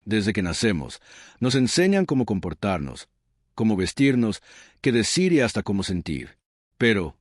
Desde que nacemos, nos enseñan cómo comportarnos, cómo vestirnos, qué decir y hasta cómo sentir. Pero,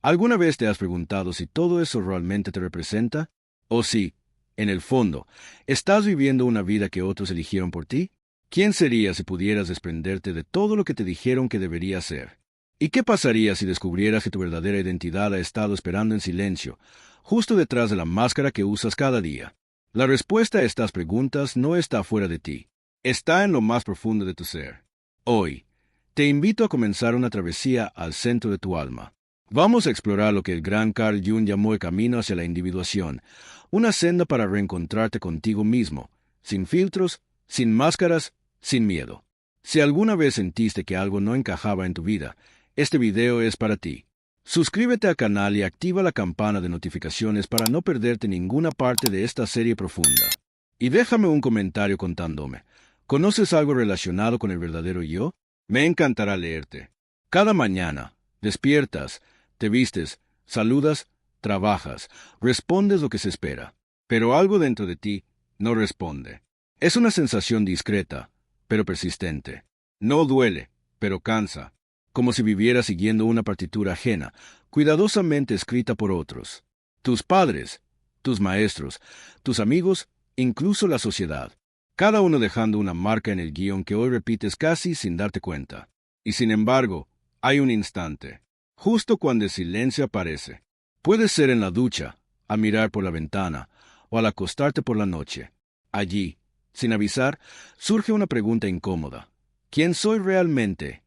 ¿alguna vez te has preguntado si todo eso realmente te representa? ¿O si, en el fondo, estás viviendo una vida que otros eligieron por ti? ¿Quién serías si pudieras desprenderte de todo lo que te dijeron que deberías ser? ¿Y qué pasaría si descubrieras que tu verdadera identidad ha estado esperando en silencio, justo detrás de la máscara que usas cada día? La respuesta a estas preguntas no está fuera de ti, está en lo más profundo de tu ser. Hoy, te invito a comenzar una travesía al centro de tu alma. Vamos a explorar lo que el gran Carl Jung llamó el camino hacia la individuación, una senda para reencontrarte contigo mismo, sin filtros, sin máscaras, sin miedo. Si alguna vez sentiste que algo no encajaba en tu vida, este video es para ti. Suscríbete al canal y activa la campana de notificaciones para no perderte ninguna parte de esta serie profunda. Y déjame un comentario contándome, ¿conoces algo relacionado con el verdadero yo? Me encantará leerte. Cada mañana, despiertas, te vistes, saludas, trabajas, respondes lo que se espera. Pero algo dentro de ti no responde. Es una sensación discreta, pero persistente. No duele, pero cansa, como si vivieras siguiendo una partitura ajena, cuidadosamente escrita por otros. Tus padres, tus maestros, tus amigos, incluso la sociedad. Cada uno dejando una marca en el guión que hoy repites casi sin darte cuenta. Y sin embargo, hay un instante, justo cuando el silencio aparece. Puede ser en la ducha, al mirar por la ventana, o al acostarte por la noche. Allí, sin avisar, surge una pregunta incómoda. ¿Quién soy realmente?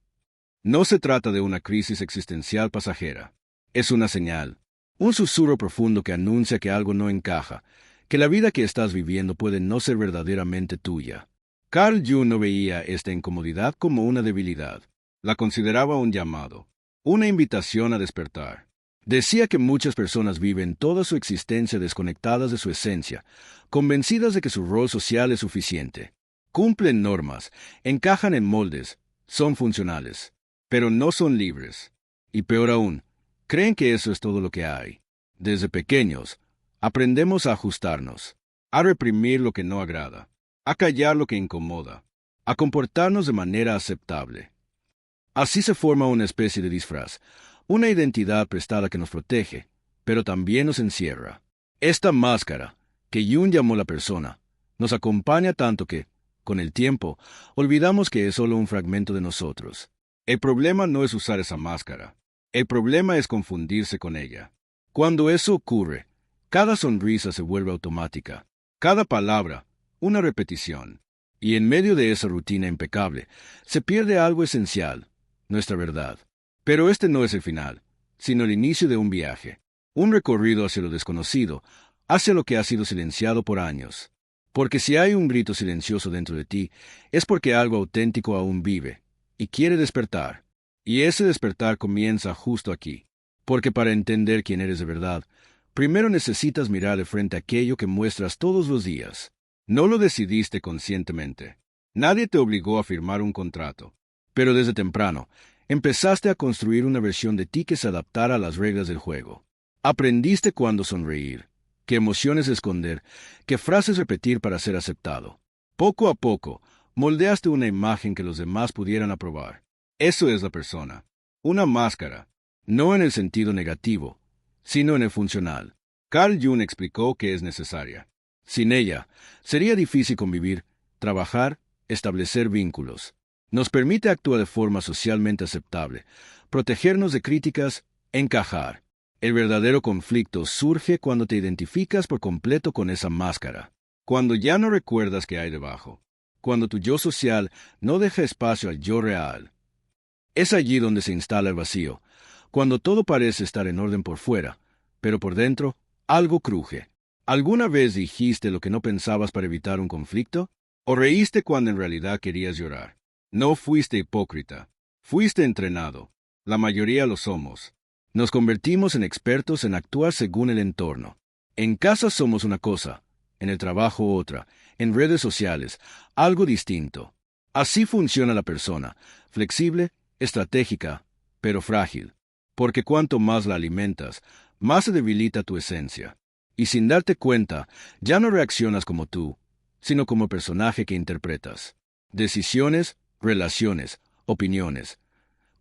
No se trata de una crisis existencial pasajera. Es una señal, un susurro profundo que anuncia que algo no encaja, que la vida que estás viviendo puede no ser verdaderamente tuya. Carl Jung no veía esta incomodidad como una debilidad. La consideraba un llamado, una invitación a despertar. Decía que muchas personas viven toda su existencia desconectadas de su esencia, convencidas de que su rol social es suficiente. Cumplen normas, encajan en moldes, son funcionales, pero no son libres. Y peor aún, creen que eso es todo lo que hay. Desde pequeños, aprendemos a ajustarnos, a reprimir lo que no agrada, a callar lo que incomoda, a comportarnos de manera aceptable. Así se forma una especie de disfraz, una identidad prestada que nos protege, pero también nos encierra. Esta máscara, que Jung llamó la persona, nos acompaña tanto que, con el tiempo, olvidamos que es solo un fragmento de nosotros. El problema no es usar esa máscara. El problema es confundirse con ella. Cuando eso ocurre, cada sonrisa se vuelve automática, cada palabra, una repetición. Y en medio de esa rutina impecable, se pierde algo esencial, nuestra verdad. Pero este no es el final, sino el inicio de un viaje, un recorrido hacia lo desconocido, hacia lo que ha sido silenciado por años. Porque si hay un grito silencioso dentro de ti, es porque algo auténtico aún vive, y quiere despertar. Y ese despertar comienza justo aquí. Porque para entender quién eres de verdad, primero necesitas mirar de frente aquello que muestras todos los días. No lo decidiste conscientemente. Nadie te obligó a firmar un contrato. Pero desde temprano, empezaste a construir una versión de ti que se adaptara a las reglas del juego. Aprendiste cuándo sonreír, qué emociones esconder, qué frases repetir para ser aceptado. Poco a poco, moldeaste una imagen que los demás pudieran aprobar. Eso es la persona. Una máscara, no en el sentido negativo, sino en el funcional. Carl Jung explicó que es necesaria. Sin ella, sería difícil convivir, trabajar, establecer vínculos. Nos permite actuar de forma socialmente aceptable, protegernos de críticas, encajar. El verdadero conflicto surge cuando te identificas por completo con esa máscara, cuando ya no recuerdas qué hay debajo, cuando tu yo social no deja espacio al yo real. Es allí donde se instala el vacío, cuando todo parece estar en orden por fuera, pero por dentro algo cruje. ¿Alguna vez dijiste lo que no pensabas para evitar un conflicto? ¿O reíste cuando en realidad querías llorar? No fuiste hipócrita, fuiste entrenado. La mayoría lo somos. Nos convertimos en expertos en actuar según el entorno. En casa somos una cosa, en el trabajo otra, en redes sociales, algo distinto. Así funciona la persona, flexible, estratégica, pero frágil. Porque cuanto más la alimentas, más se debilita tu esencia. Y sin darte cuenta, ya no reaccionas como tú, sino como personaje que interpretas. Decisiones, relaciones, opiniones.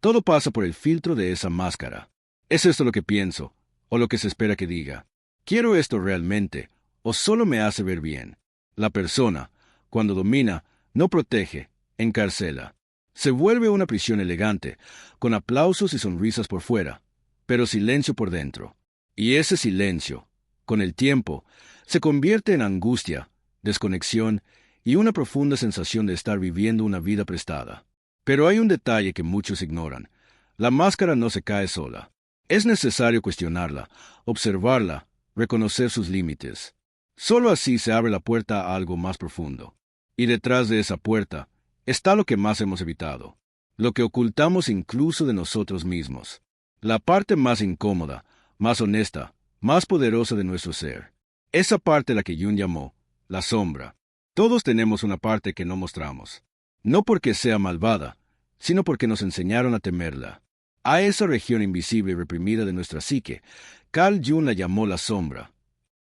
Todo pasa por el filtro de esa máscara. ¿Es esto lo que pienso, o lo que se espera que diga? ¿Quiero esto realmente, o solo me hace ver bien? La persona, cuando domina, no protege, encarcela. Se vuelve una prisión elegante, con aplausos y sonrisas por fuera, pero silencio por dentro. Y ese silencio, con el tiempo, se convierte en angustia, desconexión y una profunda sensación de estar viviendo una vida prestada. Pero hay un detalle que muchos ignoran. La máscara no se cae sola. Es necesario cuestionarla, observarla, reconocer sus límites. Solo así se abre la puerta a algo más profundo. Y detrás de esa puerta está lo que más hemos evitado, lo que ocultamos incluso de nosotros mismos. La parte más incómoda, más honesta, más poderosa de nuestro ser. Esa parte la que Jung llamó la sombra. Todos tenemos una parte que no mostramos. No porque sea malvada, sino porque nos enseñaron a temerla. A esa región invisible y reprimida de nuestra psique, Carl Jung la llamó la sombra.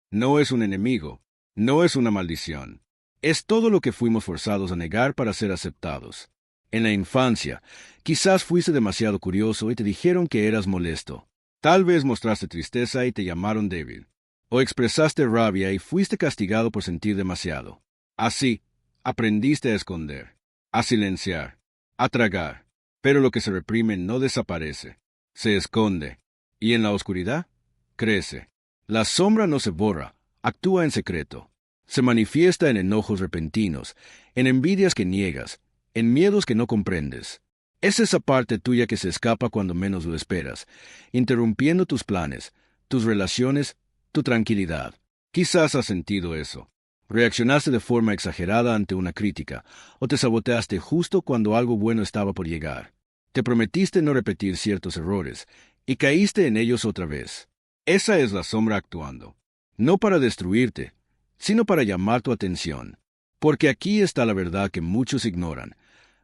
No es un enemigo, no es una maldición. Es todo lo que fuimos forzados a negar para ser aceptados. En la infancia, quizás fuiste demasiado curioso y te dijeron que eras molesto. Tal vez mostraste tristeza y te llamaron débil. O expresaste rabia y fuiste castigado por sentir demasiado. Así, aprendiste a esconder, a silenciar, a tragar. Pero lo que se reprime no desaparece, se esconde. Y en la oscuridad, crece. La sombra no se borra, actúa en secreto. Se manifiesta en enojos repentinos, en envidias que niegas, en miedos que no comprendes. Es esa parte tuya que se escapa cuando menos lo esperas, interrumpiendo tus planes, tus relaciones, tu tranquilidad. Quizás has sentido eso. Reaccionaste de forma exagerada ante una crítica, o te saboteaste justo cuando algo bueno estaba por llegar. Te prometiste no repetir ciertos errores, y caíste en ellos otra vez. Esa es la sombra actuando. No para destruirte, sino para llamar tu atención. Porque aquí está la verdad que muchos ignoran.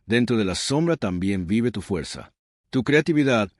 Dentro de la sombra también vive tu fuerza, tu creatividad,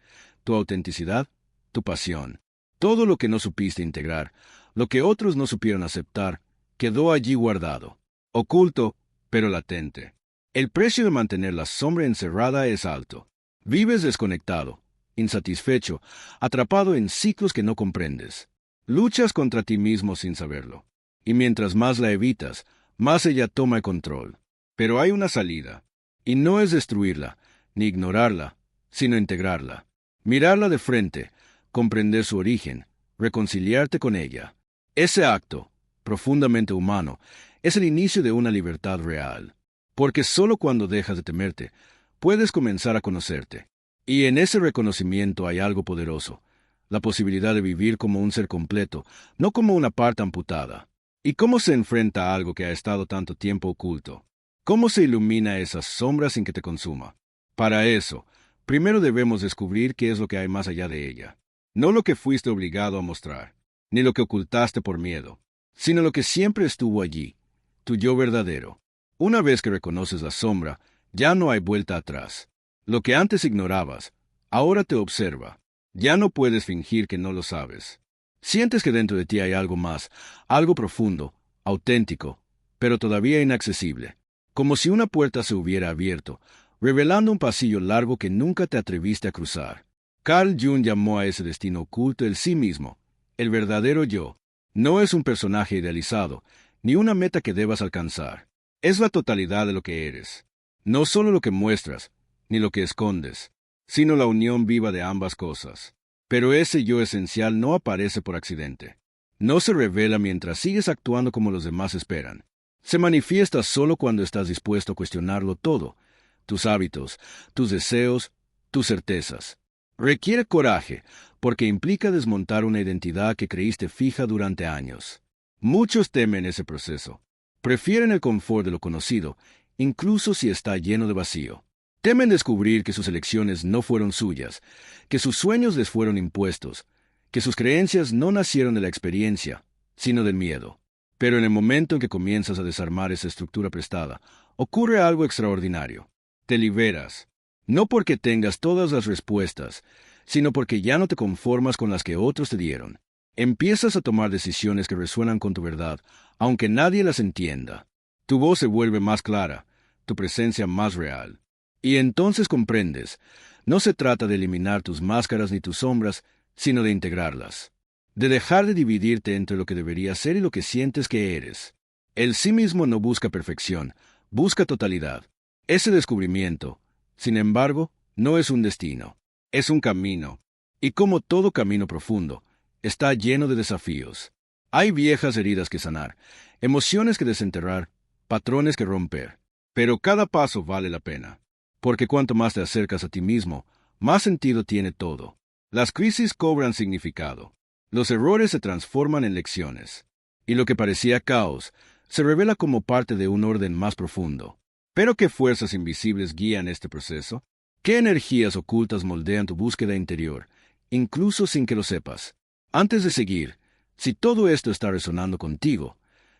tu autenticidad, tu pasión. Todo lo que no supiste integrar, lo que otros no supieron aceptar, quedó allí guardado, oculto, pero latente. El precio de mantener la sombra encerrada es alto. Vives desconectado, insatisfecho, atrapado en ciclos que no comprendes. Luchas contra ti mismo sin saberlo. Y mientras más la evitas, más ella toma el control. Pero hay una salida. Y no es destruirla, ni ignorarla, sino integrarla. Mirarla de frente, comprender su origen, reconciliarte con ella. Ese acto, profundamente humano, es el inicio de una libertad real. Porque solo cuando dejas de temerte, puedes comenzar a conocerte. Y en ese reconocimiento hay algo poderoso, la posibilidad de vivir como un ser completo, no como una parte amputada. ¿Y cómo se enfrenta a algo que ha estado tanto tiempo oculto? ¿Cómo se ilumina esas sombras sin que te consuma? Para eso, primero debemos descubrir qué es lo que hay más allá de ella. No lo que fuiste obligado a mostrar, ni lo que ocultaste por miedo, sino lo que siempre estuvo allí, tu yo verdadero. Una vez que reconoces la sombra, ya no hay vuelta atrás. Lo que antes ignorabas, ahora te observa. Ya no puedes fingir que no lo sabes. Sientes que dentro de ti hay algo más, algo profundo, auténtico, pero todavía inaccesible. Como si una puerta se hubiera abierto, revelando un pasillo largo que nunca te atreviste a cruzar. Carl Jung llamó a ese destino oculto el sí mismo, el verdadero yo. No es un personaje idealizado, ni una meta que debas alcanzar. Es la totalidad de lo que eres. No solo lo que muestras, ni lo que escondes, sino la unión viva de ambas cosas. Pero ese yo esencial no aparece por accidente. No se revela mientras sigues actuando como los demás esperan. Se manifiesta solo cuando estás dispuesto a cuestionarlo todo, tus hábitos, tus deseos, tus certezas. Requiere coraje, porque implica desmontar una identidad que creíste fija durante años. Muchos temen ese proceso. Prefieren el confort de lo conocido, incluso si está lleno de vacío. Temen descubrir que sus elecciones no fueron suyas, que sus sueños les fueron impuestos, que sus creencias no nacieron de la experiencia, sino del miedo. Pero en el momento en que comienzas a desarmar esa estructura prestada, ocurre algo extraordinario. Te liberas, no porque tengas todas las respuestas, sino porque ya no te conformas con las que otros te dieron. Empiezas a tomar decisiones que resuenan con tu verdad, aunque nadie las entienda. Tu voz se vuelve más clara, tu presencia más real. Y entonces comprendes, no se trata de eliminar tus máscaras ni tus sombras, sino de integrarlas. De dejar de dividirte entre lo que deberías ser y lo que sientes que eres. El sí mismo no busca perfección, busca totalidad. Ese descubrimiento, sin embargo, no es un destino, es un camino. Y como todo camino profundo, está lleno de desafíos. Hay viejas heridas que sanar, emociones que desenterrar, patrones que romper. Pero cada paso vale la pena. Porque cuanto más te acercas a ti mismo, más sentido tiene todo. Las crisis cobran significado. Los errores se transforman en lecciones. Y lo que parecía caos se revela como parte de un orden más profundo. ¿Pero qué fuerzas invisibles guían este proceso? ¿Qué energías ocultas moldean tu búsqueda interior, incluso sin que lo sepas? Antes de seguir, si todo esto está resonando contigo,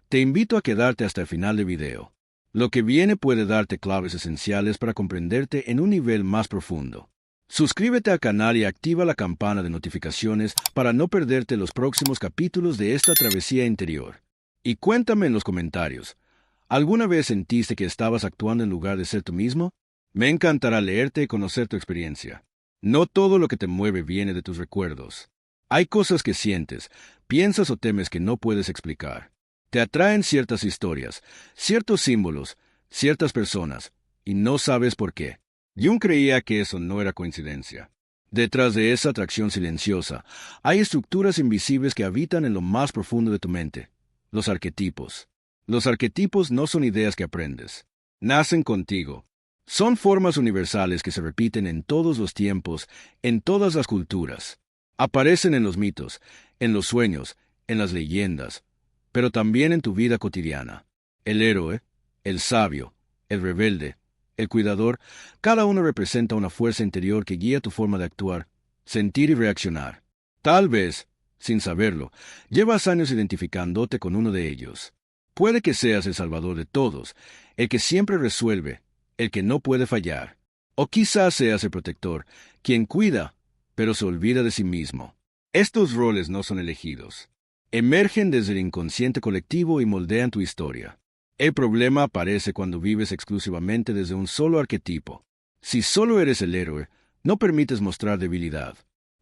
te invito a quedarte hasta el final del video. Lo que viene puede darte claves esenciales para comprenderte en un nivel más profundo. Suscríbete al canal y activa la campana de notificaciones para no perderte los próximos capítulos de esta travesía interior. Y cuéntame en los comentarios, ¿alguna vez sentiste que estabas actuando en lugar de ser tú mismo? Me encantará leerte y conocer tu experiencia. No todo lo que te mueve viene de tus recuerdos. Hay cosas que sientes, piensas o temes que no puedes explicar. Te atraen ciertas historias, ciertos símbolos, ciertas personas, y no sabes por qué. Jung creía que eso no era coincidencia. Detrás de esa atracción silenciosa, hay estructuras invisibles que habitan en lo más profundo de tu mente. Los arquetipos. Los arquetipos no son ideas que aprendes. Nacen contigo. Son formas universales que se repiten en todos los tiempos, en todas las culturas. Aparecen en los mitos, en los sueños, en las leyendas, pero también en tu vida cotidiana. El héroe, el sabio, el rebelde, el cuidador, cada uno representa una fuerza interior que guía tu forma de actuar, sentir y reaccionar. Tal vez, sin saberlo, llevas años identificándote con uno de ellos. Puede que seas el salvador de todos, el que siempre resuelve, el que no puede fallar. O quizás seas el protector, quien cuida, pero se olvida de sí mismo. Estos roles no son elegidos. Emergen desde el inconsciente colectivo y moldean tu historia. El problema aparece cuando vives exclusivamente desde un solo arquetipo. Si solo eres el héroe, no permites mostrar debilidad.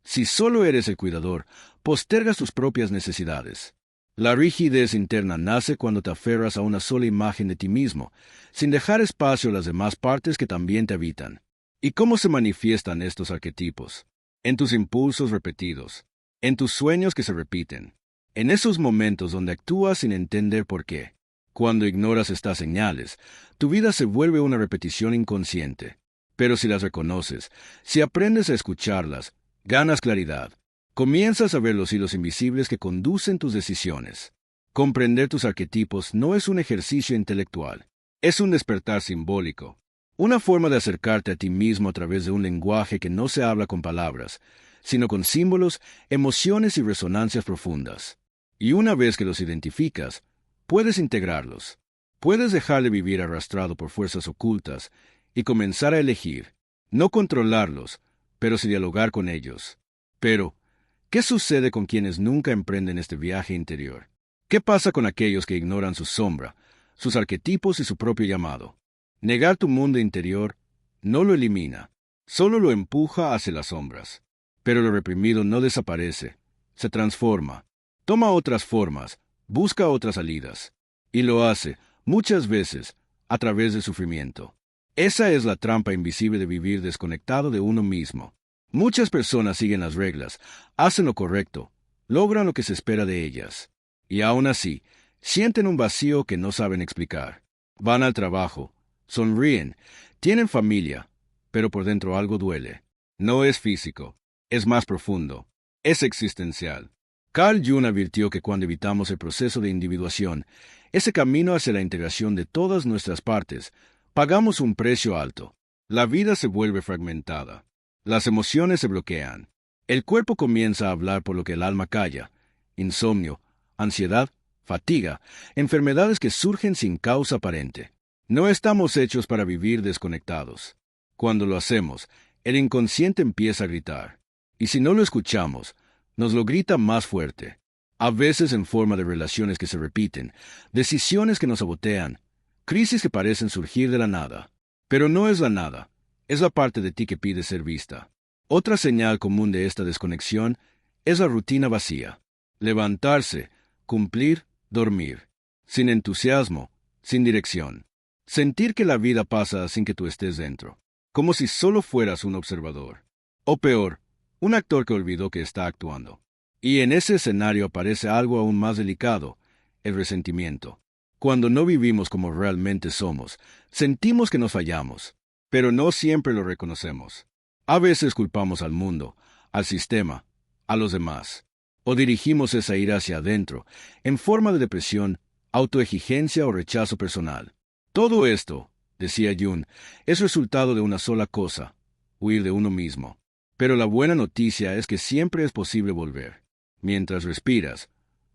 Si solo eres el cuidador, postergas tus propias necesidades. La rigidez interna nace cuando te aferras a una sola imagen de ti mismo, sin dejar espacio a las demás partes que también te habitan. ¿Y cómo se manifiestan estos arquetipos? En tus impulsos repetidos, en tus sueños que se repiten, en esos momentos donde actúas sin entender por qué. Cuando ignoras estas señales, tu vida se vuelve una repetición inconsciente. Pero si las reconoces, si aprendes a escucharlas, ganas claridad. Comienzas a ver los hilos invisibles que conducen tus decisiones. Comprender tus arquetipos no es un ejercicio intelectual, es un despertar simbólico. Una forma de acercarte a ti mismo a través de un lenguaje que no se habla con palabras, sino con símbolos, emociones y resonancias profundas. Y una vez que los identificas, puedes integrarlos. Puedes dejar de vivir arrastrado por fuerzas ocultas y comenzar a elegir, no controlarlos, pero sí dialogar con ellos. Pero, ¿qué sucede con quienes nunca emprenden este viaje interior? ¿Qué pasa con aquellos que ignoran su sombra, sus arquetipos y su propio llamado? Negar tu mundo interior no lo elimina, solo lo empuja hacia las sombras. Pero lo reprimido no desaparece, se transforma, toma otras formas, busca otras salidas, y lo hace, muchas veces, a través del sufrimiento. Esa es la trampa invisible de vivir desconectado de uno mismo. Muchas personas siguen las reglas, hacen lo correcto, logran lo que se espera de ellas, y aún así, sienten un vacío que no saben explicar. Van al trabajo, sonríen, tienen familia, pero por dentro algo duele. No es físico, es más profundo, es existencial. Carl Jung advirtió que cuando evitamos el proceso de individuación, ese camino hacia la integración de todas nuestras partes, pagamos un precio alto. La vida se vuelve fragmentada. Las emociones se bloquean. El cuerpo comienza a hablar por lo que el alma calla. Insomnio, ansiedad, fatiga, enfermedades que surgen sin causa aparente. No estamos hechos para vivir desconectados. Cuando lo hacemos, el inconsciente empieza a gritar. Y si no lo escuchamos, nos lo grita más fuerte. A veces en forma de relaciones que se repiten, decisiones que nos sabotean, crisis que parecen surgir de la nada. Pero no es la nada, es la parte de ti que pide ser vista. Otra señal común de esta desconexión es la rutina vacía. Levantarse, cumplir, dormir. Sin entusiasmo, sin dirección. Sentir que la vida pasa sin que tú estés dentro. Como si solo fueras un observador. O peor, un actor que olvidó que está actuando. Y en ese escenario aparece algo aún más delicado, el resentimiento. Cuando no vivimos como realmente somos, sentimos que nos fallamos, pero no siempre lo reconocemos. A veces culpamos al mundo, al sistema, a los demás, o dirigimos esa ira hacia adentro, en forma de depresión, autoexigencia o rechazo personal. Todo esto, decía Jung, es resultado de una sola cosa, huir de uno mismo. Pero la buena noticia es que siempre es posible volver. Mientras respiras,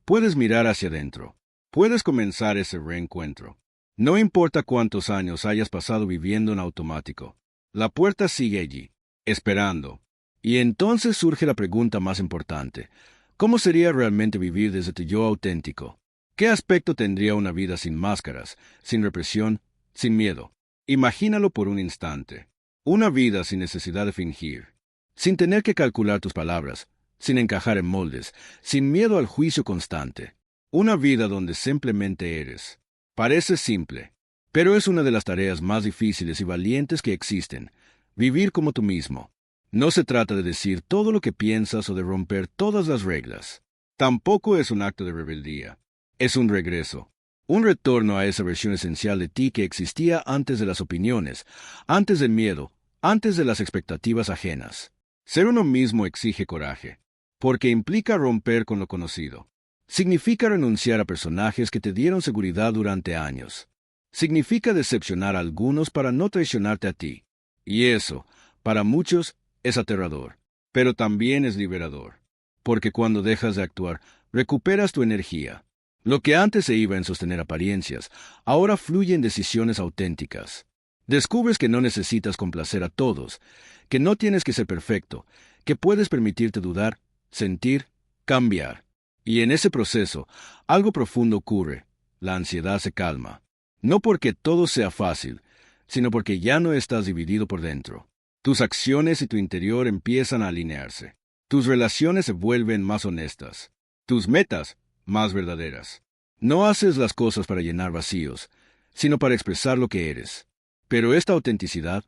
puedes mirar hacia adentro. Puedes comenzar ese reencuentro. No importa cuántos años hayas pasado viviendo en automático. La puerta sigue allí, esperando. Y entonces surge la pregunta más importante. ¿Cómo sería realmente vivir desde tu yo auténtico? ¿Qué aspecto tendría una vida sin máscaras, sin represión, sin miedo? Imagínalo por un instante. Una vida sin necesidad de fingir. Sin tener que calcular tus palabras, sin encajar en moldes, sin miedo al juicio constante. Una vida donde simplemente eres. Parece simple, pero es una de las tareas más difíciles y valientes que existen. Vivir como tú mismo. No se trata de decir todo lo que piensas o de romper todas las reglas. Tampoco es un acto de rebeldía. Es un regreso. Un retorno a esa versión esencial de ti que existía antes de las opiniones, antes del miedo, antes de las expectativas ajenas. Ser uno mismo exige coraje, porque implica romper con lo conocido. Significa renunciar a personajes que te dieron seguridad durante años. Significa decepcionar a algunos para no traicionarte a ti. Y eso, para muchos, es aterrador, pero también es liberador. Porque cuando dejas de actuar, recuperas tu energía. Lo que antes se iba en sostener apariencias, ahora fluye en decisiones auténticas. Descubres que no necesitas complacer a todos, que no tienes que ser perfecto, que puedes permitirte dudar, sentir, cambiar. Y en ese proceso, algo profundo ocurre, la ansiedad se calma. No porque todo sea fácil, sino porque ya no estás dividido por dentro. Tus acciones y tu interior empiezan a alinearse. Tus relaciones se vuelven más honestas. Tus metas, más verdaderas. No haces las cosas para llenar vacíos, sino para expresar lo que eres. Pero esta autenticidad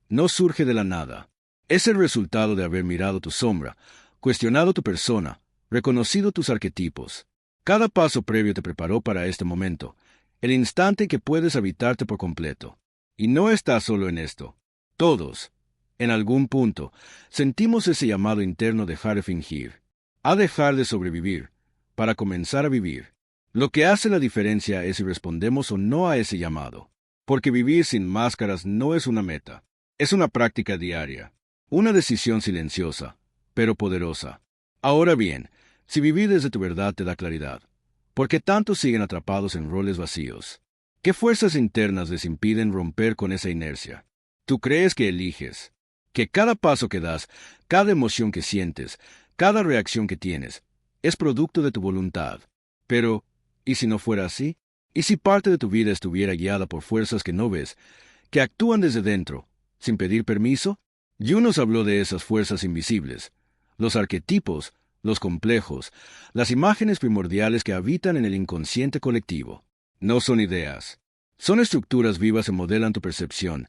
no surge de la nada. Es el resultado de haber mirado tu sombra, cuestionado tu persona, reconocido tus arquetipos. Cada paso previo te preparó para este momento, el instante en que puedes habitarte por completo. Y no estás solo en esto. Todos, en algún punto, sentimos ese llamado interno de dejar de fingir, a dejar de sobrevivir, para comenzar a vivir. Lo que hace la diferencia es si respondemos o no a ese llamado. Porque vivir sin máscaras no es una meta, es una práctica diaria, una decisión silenciosa, pero poderosa. Ahora bien, si vivir desde tu verdad te da claridad, ¿por qué tantos siguen atrapados en roles vacíos? ¿Qué fuerzas internas les impiden romper con esa inercia? Tú crees que eliges, que cada paso que das, cada emoción que sientes, cada reacción que tienes, es producto de tu voluntad. Pero, ¿y si no fuera así? ¿Y si parte de tu vida estuviera guiada por fuerzas que no ves, que actúan desde dentro, sin pedir permiso? Jung nos habló de esas fuerzas invisibles, los arquetipos, los complejos, las imágenes primordiales que habitan en el inconsciente colectivo. No son ideas. Son estructuras vivas que modelan tu percepción,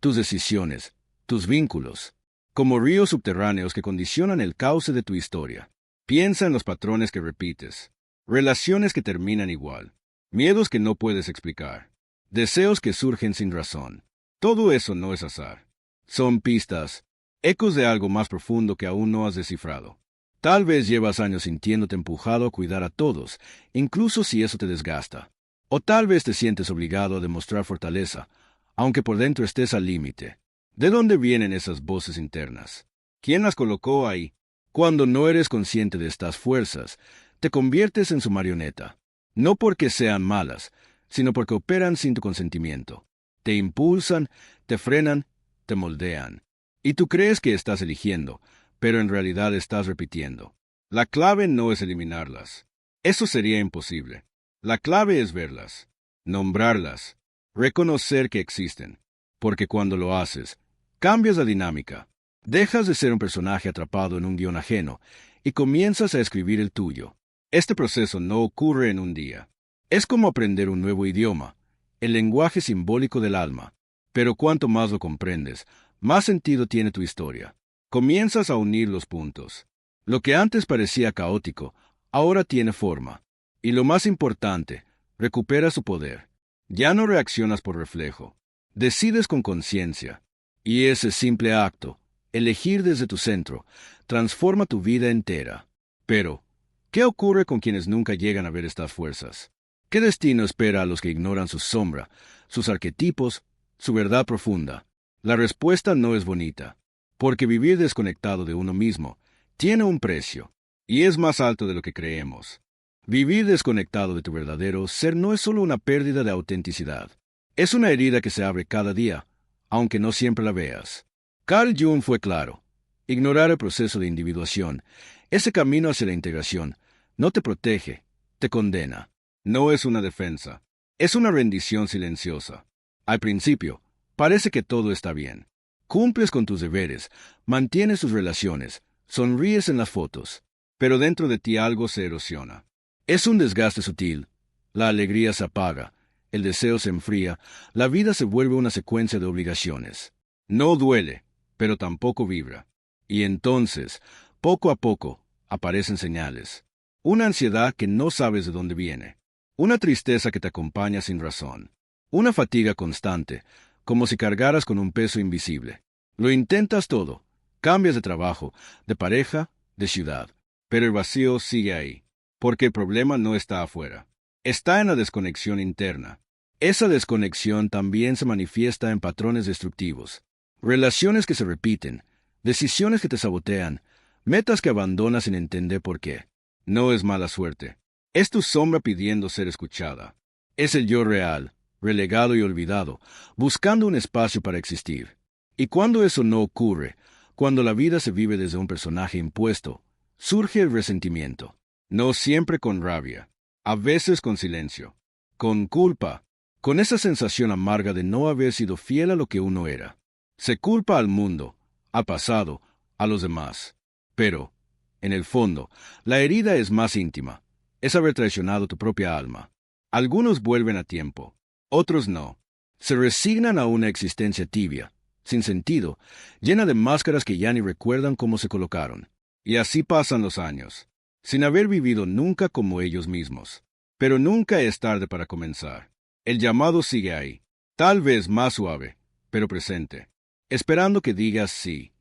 tus decisiones, tus vínculos, como ríos subterráneos que condicionan el cauce de tu historia. Piensa en los patrones que repites, relaciones que terminan igual, miedos que no puedes explicar, deseos que surgen sin razón. Todo eso no es azar. Son pistas, ecos de algo más profundo que aún no has descifrado. Tal vez llevas años sintiéndote empujado a cuidar a todos, incluso si eso te desgasta. O tal vez te sientes obligado a demostrar fortaleza, aunque por dentro estés al límite. ¿De dónde vienen esas voces internas? ¿Quién las colocó ahí? Cuando no eres consciente de estas fuerzas, te conviertes en su marioneta. No porque sean malas, sino porque operan sin tu consentimiento. Te impulsan, te frenan, te moldean. Y tú crees que estás eligiendo, pero en realidad estás repitiendo. La clave no es eliminarlas. Eso sería imposible. La clave es verlas, nombrarlas, reconocer que existen, porque cuando lo haces, cambias la dinámica. Dejas de ser un personaje atrapado en un guión ajeno y comienzas a escribir el tuyo. Este proceso no ocurre en un día. Es como aprender un nuevo idioma, el lenguaje simbólico del alma. Pero cuanto más lo comprendes, más sentido tiene tu historia. Comienzas a unir los puntos. Lo que antes parecía caótico, ahora tiene forma. Y lo más importante, recupera su poder. Ya no reaccionas por reflejo. Decides con conciencia. Y ese simple acto, elegir desde tu centro, transforma tu vida entera. Pero, ¿qué ocurre con quienes nunca llegan a ver estas fuerzas? ¿Qué destino espera a los que ignoran su sombra, sus arquetipos, su verdad profunda? La respuesta no es bonita, porque vivir desconectado de uno mismo tiene un precio, y es más alto de lo que creemos. Vivir desconectado de tu verdadero ser no es solo una pérdida de autenticidad, es una herida que se abre cada día, aunque no siempre la veas. Carl Jung fue claro: ignorar el proceso de individuación, ese camino hacia la integración, no te protege, te condena. No es una defensa, es una rendición silenciosa. Al principio, parece que todo está bien. Cumples con tus deberes, mantienes tus relaciones, sonríes en las fotos, pero dentro de ti algo se erosiona. Es un desgaste sutil, la alegría se apaga, el deseo se enfría, la vida se vuelve una secuencia de obligaciones. No duele, pero tampoco vibra. Y entonces, poco a poco, aparecen señales. Una ansiedad que no sabes de dónde viene. Una tristeza que te acompaña sin razón. Una fatiga constante, como si cargaras con un peso invisible. Lo intentas todo. Cambias de trabajo, de pareja, de ciudad. Pero el vacío sigue ahí. Porque el problema no está afuera. Está en la desconexión interna. Esa desconexión también se manifiesta en patrones destructivos. Relaciones que se repiten, decisiones que te sabotean, metas que abandonas sin entender por qué. No es mala suerte. Es tu sombra pidiendo ser escuchada. Es el yo real, relegado y olvidado, buscando un espacio para existir. Y cuando eso no ocurre, cuando la vida se vive desde un personaje impuesto, surge el resentimiento. No siempre con rabia, a veces con silencio, con culpa, con esa sensación amarga de no haber sido fiel a lo que uno era. Se culpa al mundo, al pasado, a los demás. Pero, en el fondo, la herida es más íntima. Es haber traicionado tu propia alma. Algunos vuelven a tiempo, otros no. Se resignan a una existencia tibia, sin sentido, llena de máscaras que ya ni recuerdan cómo se colocaron. Y así pasan los años, sin haber vivido nunca como ellos mismos. Pero nunca es tarde para comenzar. El llamado sigue ahí, tal vez más suave, pero presente, esperando que digas sí.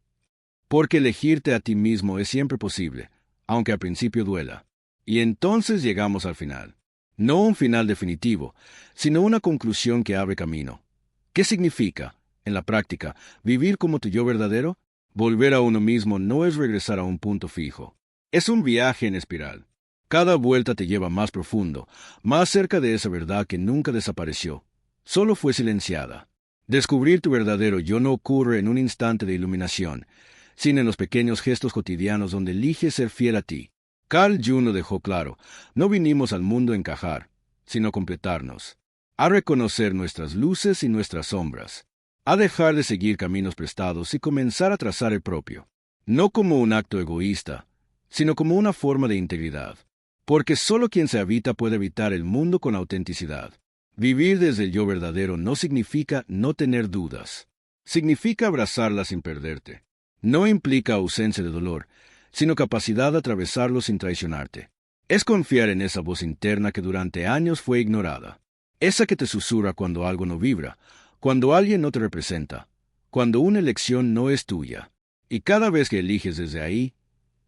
Porque elegirte a ti mismo es siempre posible, aunque al principio duela. Y entonces llegamos al final. No un final definitivo, sino una conclusión que abre camino. ¿Qué significa, en la práctica, vivir como tu yo verdadero? Volver a uno mismo no es regresar a un punto fijo. Es un viaje en espiral. Cada vuelta te lleva más profundo, más cerca de esa verdad que nunca desapareció. Solo fue silenciada. Descubrir tu verdadero yo no ocurre en un instante de iluminación, sino en los pequeños gestos cotidianos donde eliges ser fiel a ti. Carl Jung lo dejó claro: no vinimos al mundo a encajar, sino a completarnos, a reconocer nuestras luces y nuestras sombras, a dejar de seguir caminos prestados y comenzar a trazar el propio, no como un acto egoísta, sino como una forma de integridad, porque solo quien se habita puede habitar el mundo con autenticidad. Vivir desde el yo verdadero no significa no tener dudas, significa abrazarlas sin perderte. No implica ausencia de dolor, sino capacidad de atravesarlo sin traicionarte. Es confiar en esa voz interna que durante años fue ignorada, esa que te susurra cuando algo no vibra, cuando alguien no te representa, cuando una elección no es tuya. Y cada vez que eliges desde ahí,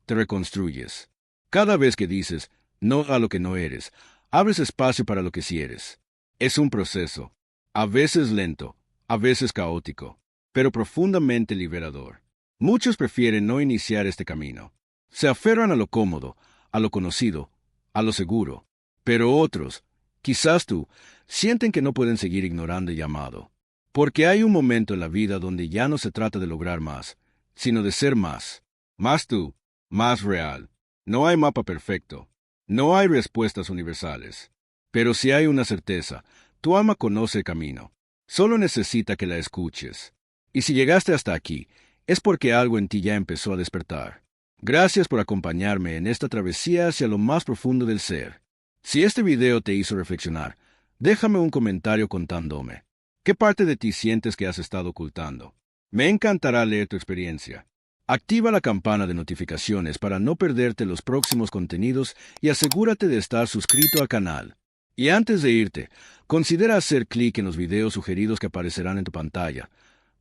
te reconstruyes. Cada vez que dices no a lo que no eres, abres espacio para lo que sí eres. Es un proceso, a veces lento, a veces caótico, pero profundamente liberador. Muchos prefieren no iniciar este camino. Se aferran a lo cómodo, a lo conocido, a lo seguro. Pero otros, quizás tú, sienten que no pueden seguir ignorando el llamado. Porque hay un momento en la vida donde ya no se trata de lograr más, sino de ser más. Más tú, más real. No hay mapa perfecto. No hay respuestas universales. Pero sí hay una certeza: Tu alma conoce el camino. Solo necesita que la escuches. Y si llegaste hasta aquí, es porque algo en ti ya empezó a despertar. Gracias por acompañarme en esta travesía hacia lo más profundo del ser. Si este video te hizo reflexionar, déjame un comentario contándome qué parte de ti sientes que has estado ocultando. Me encantará leer tu experiencia. Activa la campana de notificaciones para no perderte los próximos contenidos y asegúrate de estar suscrito al canal. Y antes de irte, considera hacer clic en los videos sugeridos que aparecerán en tu pantalla.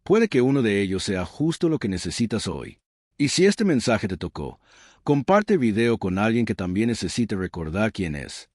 Puede que uno de ellos sea justo lo que necesitas hoy. Y si este mensaje te tocó, comparte el video con alguien que también necesite recordar quién es.